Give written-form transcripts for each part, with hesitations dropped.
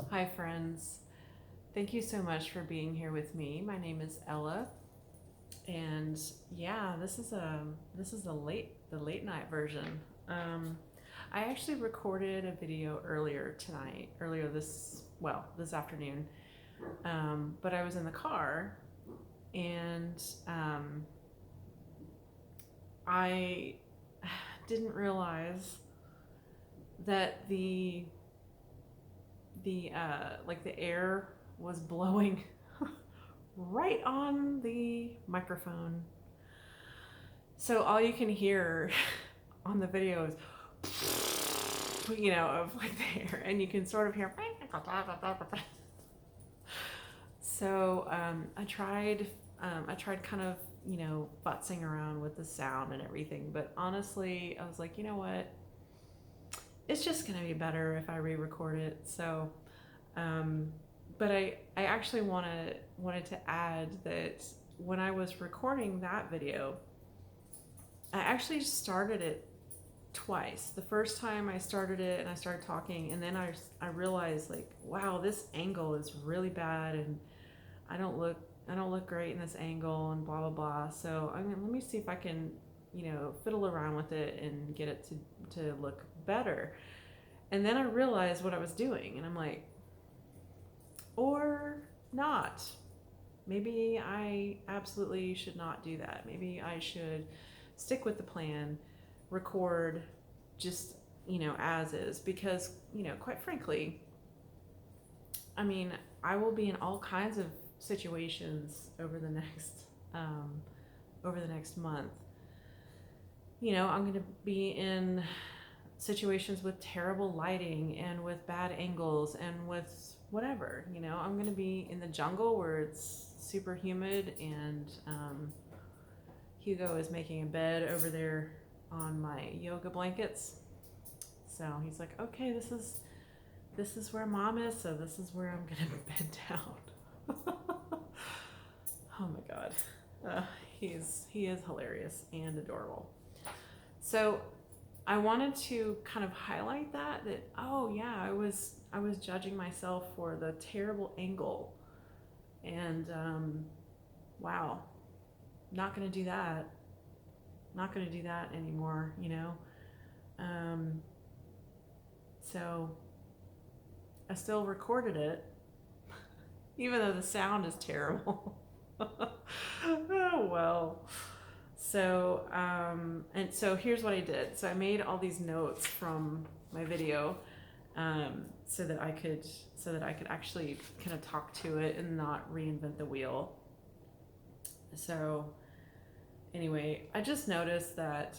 Hi, friends. Thank you so much for being here with me. My name is Ella, and yeah, this is the late night version. Um, I actually recorded a video earlier this afternoon. But I was in the car, and I didn't realize that the air was blowing right on the microphone. So all you can hear on the video is, of like the air, and you can sort of hear. So I tried kind of, futzing around with the sound and everything, but honestly, I was like, you know what? It's just gonna be better if I re-record it. So Um, but I actually wanted to add that when I was recording that video, I actually started it twice. The first time I started it and I started talking, and then I realized, like, wow, this angle is really bad, and I don't look I don't look great in this angle, and blah blah blah. So I mean, let me see if I can, fiddle around with it and get it to look better. And then I realized what I was doing, and I'm like, or not. Maybe I absolutely should not do that. Maybe I should stick with the plan, record just, as is. Because, quite frankly, I mean, I will be in all kinds of situations um, over the next month. I'm going to be in situations with terrible lighting and with bad angles and with whatever. I'm going to be in the jungle where it's super humid, and Hugo is making a bed over there on my yoga blankets. So he's like, okay, this is where mom is, so this is where I'm going to bed down. Oh my god. uh, he is hilarious and adorable. So I wanted to kind of highlight that oh yeah, I was judging myself for the terrible angle, and wow, not gonna do that. Not gonna do that anymore. Um, so I still recorded it, even though the sound is terrible. Oh well. So here's what I did. So I made all these notes from my video, so that I could actually kind of talk to it and not reinvent the wheel. So anyway, I just noticed that,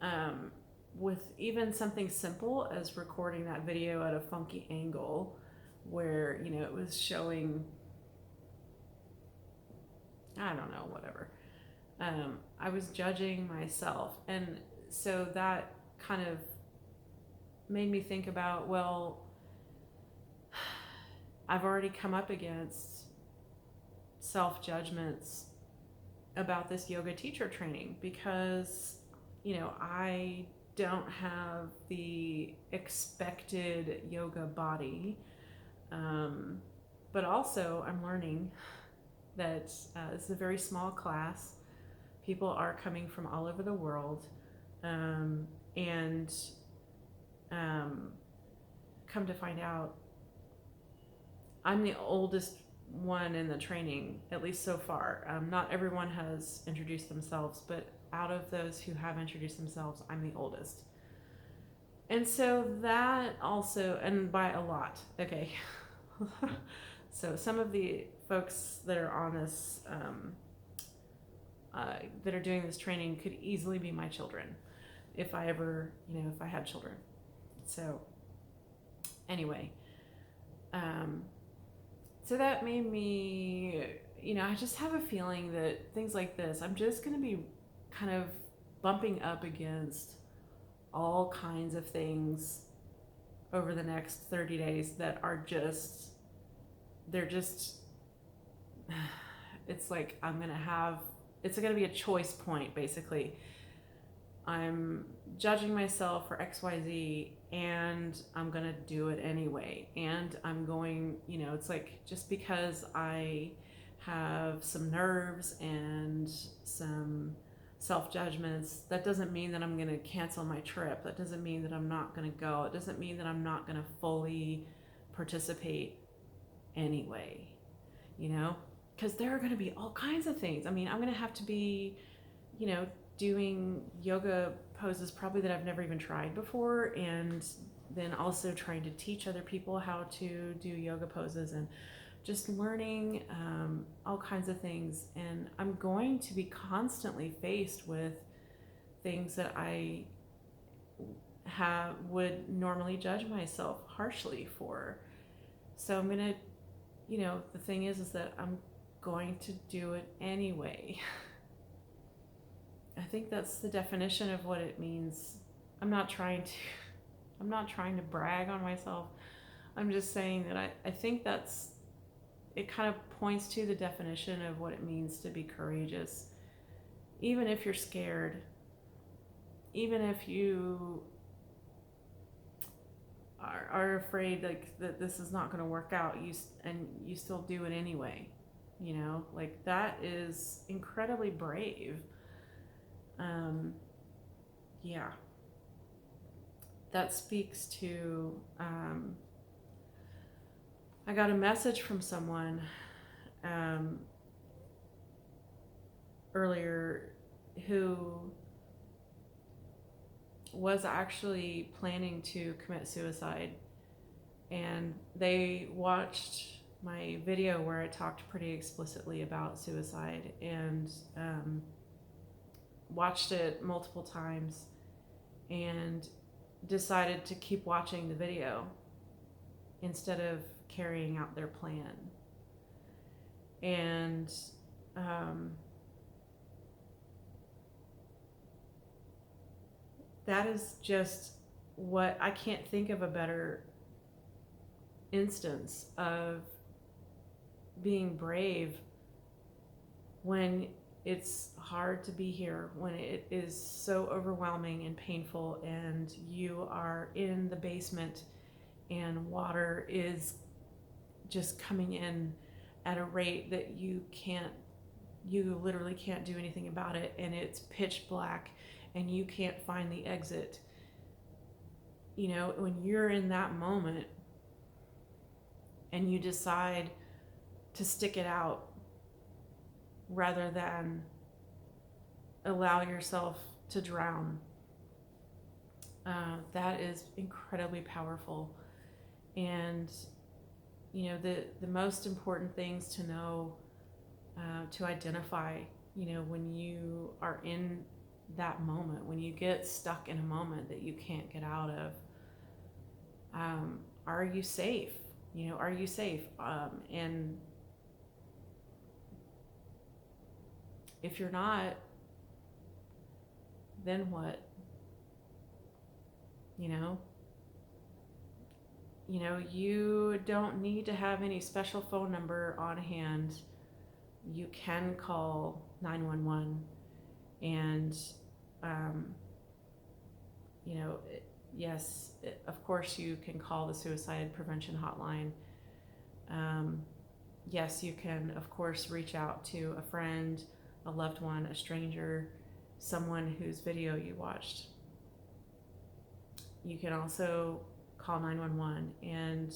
um, with even something simple as recording that video at a funky angle, where it was showing, I don't know, whatever. I was judging myself, and so that kind of made me think about, well, I've already come up against self judgments about this yoga teacher training, because I don't have the expected yoga body, but also I'm learning that this is a very small class. People are coming from all over the world, and um, come to find out, I'm the oldest one in the training, at least so far. Not everyone has introduced themselves, but out of those who have introduced themselves, I'm the oldest. And so that also, and by a lot, okay. So some of the folks that are on this, that are doing this training, could easily be my children if I ever, if I had children. So anyway, um, so that made me, I just have a feeling that things like this, I'm just going to be kind of bumping up against all kinds of things over the next 30 days that are just, they're just, it's like it's going to be a choice point, basically. I'm judging myself for XYZ, and I'm going to do it anyway. And I'm going, it's like, just because I have some nerves and some self judgments, that doesn't mean that I'm going to cancel my trip. That doesn't mean that I'm not going to go. It doesn't mean that I'm not going to fully participate anyway, because there are going to be all kinds of things. I mean, I'm going to have to be, doing yoga poses probably that I've never even tried before, and then also trying to teach other people how to do yoga poses, and just learning all kinds of things. And I'm going to be constantly faced with things that I would normally judge myself harshly for. So I'm gonna, the thing is that I'm going to do it anyway. I think that's the definition of what it means. I'm not trying to brag on myself. I'm just saying that I think it kind of points to the definition of what it means to be courageous. Even if you're scared, even if you are afraid that this is not going to work out, you still do it anyway. Like, that is incredibly brave. Yeah, that speaks to, I got a message from someone earlier who was actually planning to commit suicide, and they watched my video where I talked pretty explicitly about suicide, and watched it multiple times and decided to keep watching the video instead of carrying out their plan. And that is just what I can't think of a better instance of being brave when it's hard to be here, when it is so overwhelming and painful, and you are in the basement and water is just coming in at a rate that you literally can't do anything about it, and it's pitch black and you can't find the exit. When you're in that moment and you decide to stick it out rather than allow yourself to drown, that is incredibly powerful. And the most important things to know, to identify, when you are in that moment, when you get stuck in a moment that you can't get out of, are you safe? Are you safe? And if you're not, then what? You don't need to have any special phone number on hand. You can call 911, and yes, of course you can call the suicide prevention hotline. Yes, you can, of course, reach out to a friend, a loved one, a stranger, someone whose video you watched. You can also call 911, and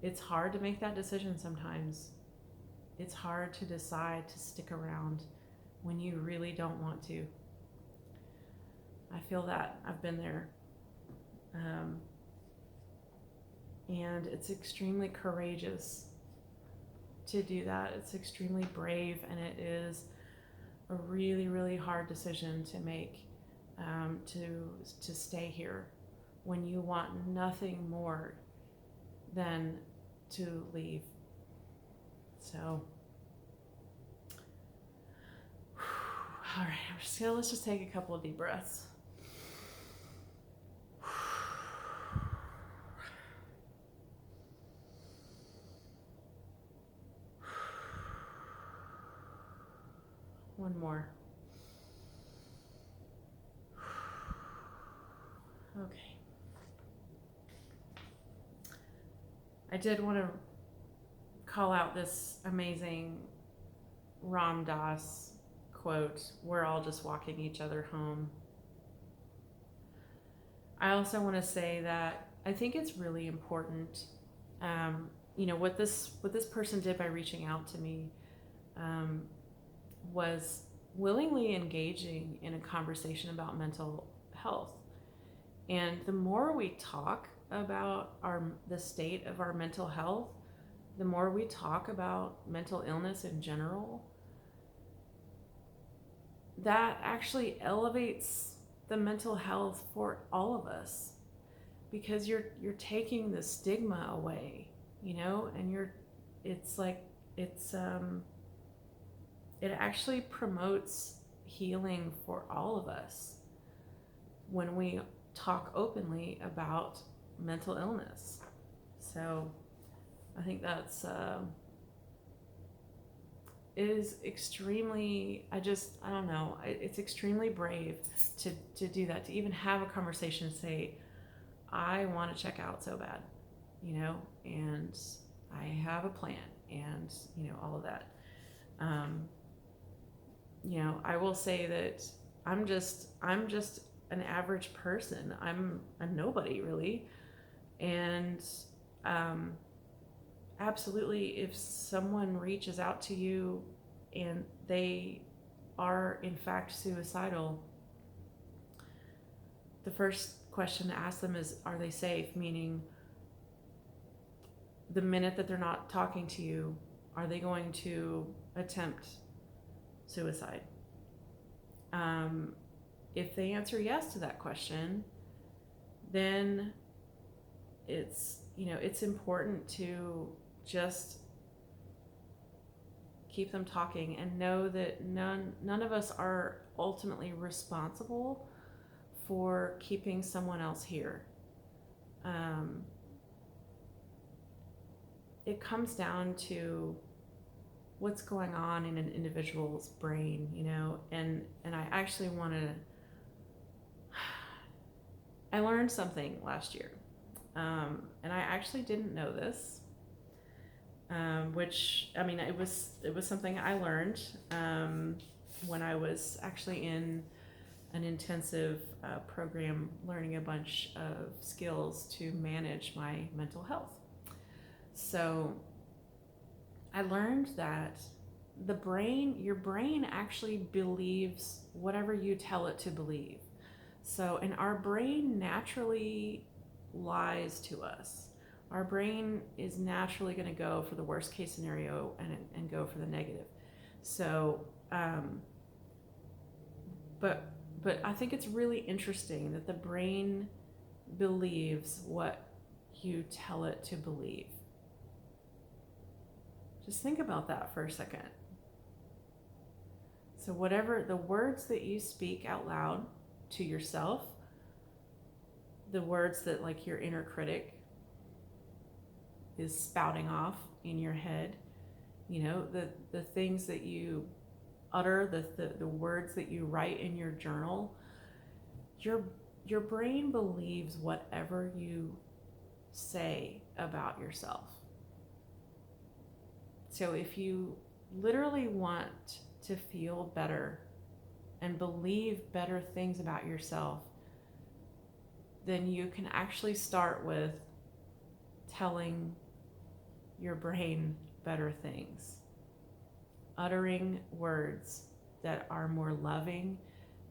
it's hard to make that decision sometimes. It's hard to decide to stick around when you really don't want to. I feel that. I've been there. And it's extremely courageous to do that. It's extremely brave, and it is a really, really hard decision to make, to stay here when you want nothing more than to leave. So, all right, let's just take a couple of deep breaths. One One more. Okay. I did want to call out this amazing Ram Dass quote, "We're all just walking each other home." I also want to say that I think it's really important, what this person did by reaching out to me, was willingly engaging in a conversation about mental health. And the more we talk about the state of our mental health, the more we talk about mental illness in general, that actually elevates the mental health for all of us, because you're taking the stigma away, and it actually promotes healing for all of us when we talk openly about mental illness. So I think that's is extremely, I don't know, it's extremely brave to do that, to even have a conversation and say, I want to check out so bad, and I have a plan, and all of that. I will say that I'm just an average person. I'm a nobody, really. And absolutely, if someone reaches out to you and they are in fact suicidal, the first question to ask them is, are they safe? Meaning, the minute that they're not talking to you, are they going to attempt suicide? If they answer yes to that question, then it's important to just keep them talking and know that none of us are ultimately responsible for keeping someone else here. It comes down to what's going on in an individual's brain, and I actually I learned something last year, and I actually didn't know this, which, it was something I learned when I was actually in an intensive program learning a bunch of skills to manage my mental health. So I learned that your brain actually believes whatever you tell it to believe. So, and our brain naturally lies to us. Our brain is naturally going to go for the worst case scenario and go for the negative. So, but I think it's really interesting that the brain believes what you tell it to believe. Just think about that for a second. So whatever the words that you speak out loud to yourself, the words that like your inner critic is spouting off in your head, the things that you utter, the words that you write in your journal, your brain believes whatever you say about yourself. So if you literally want to feel better and believe better things about yourself, then you can actually start with telling your brain better things, uttering words that are more loving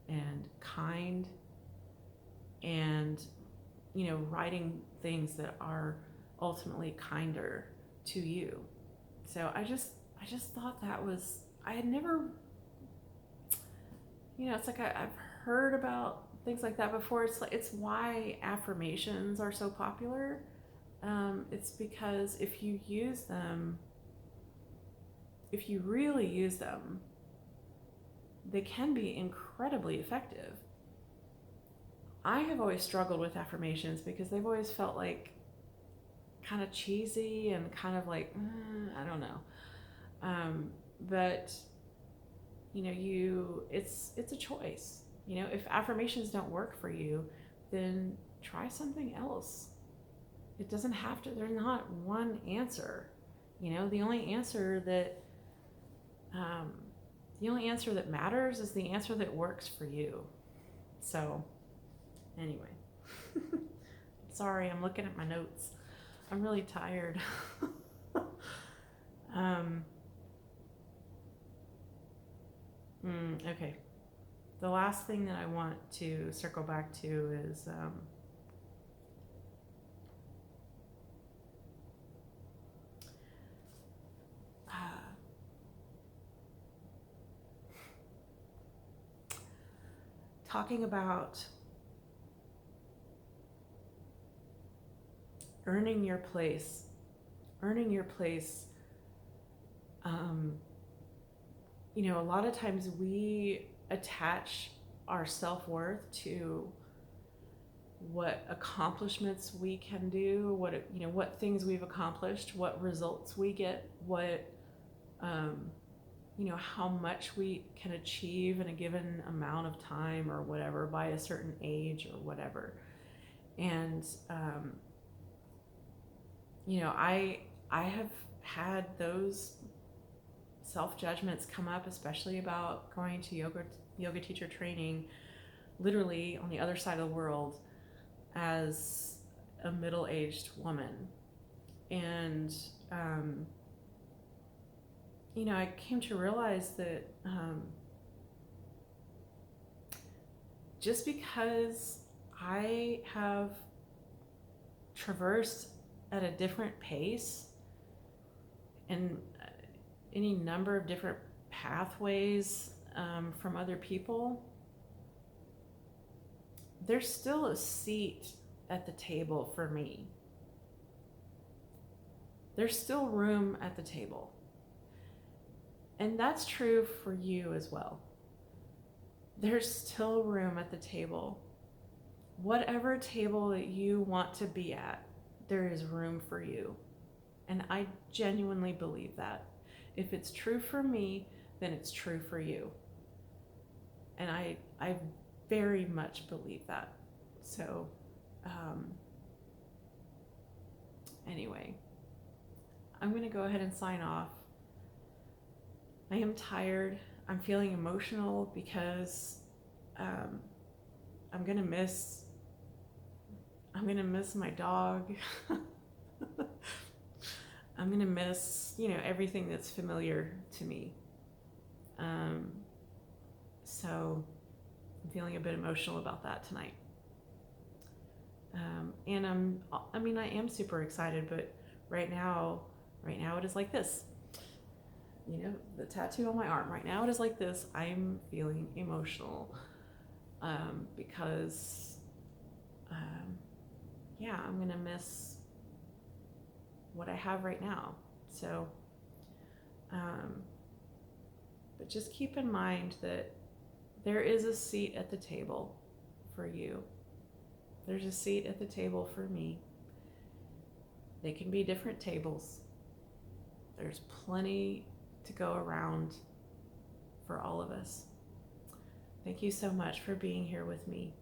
and kind, and writing things that are ultimately kinder to you. So I just thought that was, I had never, it's like I've heard about things like that before. It's why affirmations are so popular. It's because if you really use them, they can be incredibly effective. I have always struggled with affirmations because they've always felt like kind of cheesy and kind of like, I don't know. But it's a choice. If affirmations don't work for you, then try something else. It doesn't have to, there's not one answer. The only answer that matters is the answer that works for you. So anyway, sorry, I'm looking at my notes. I'm really tired. Okay. The last thing that I want to circle back to is talking about earning your place. A lot of times we attach our self-worth to what accomplishments we can do, what things we've accomplished, what results we get, how much we can achieve in a given amount of time or whatever by a certain age or whatever. And I have had those self-judgments come up, especially about going to yoga teacher training, literally on the other side of the world as a middle-aged woman. And I came to realize that just because I have traversed at a different pace and any number of different pathways from other people, there's still a seat at the table for me. There's still room at the table. And that's true for you as well. There's still room at the table. Whatever table that you want to be at, there is room for you. And I genuinely believe that. If it's true for me, then it's true for you. And I very much believe that. So, anyway, I'm going to go ahead and sign off. I am tired. I'm feeling emotional because I'm going to miss my dog. I'm going to miss, everything that's familiar to me. So I'm feeling a bit emotional about that tonight. And I am super excited, but right now it is like this. The tattoo on my arm, right now it is like this. I'm feeling emotional because I'm going to miss what I have right now. So, but just keep in mind that there is a seat at the table for you. There's a seat at the table for me. They can be different tables. There's plenty to go around for all of us. Thank you so much for being here with me.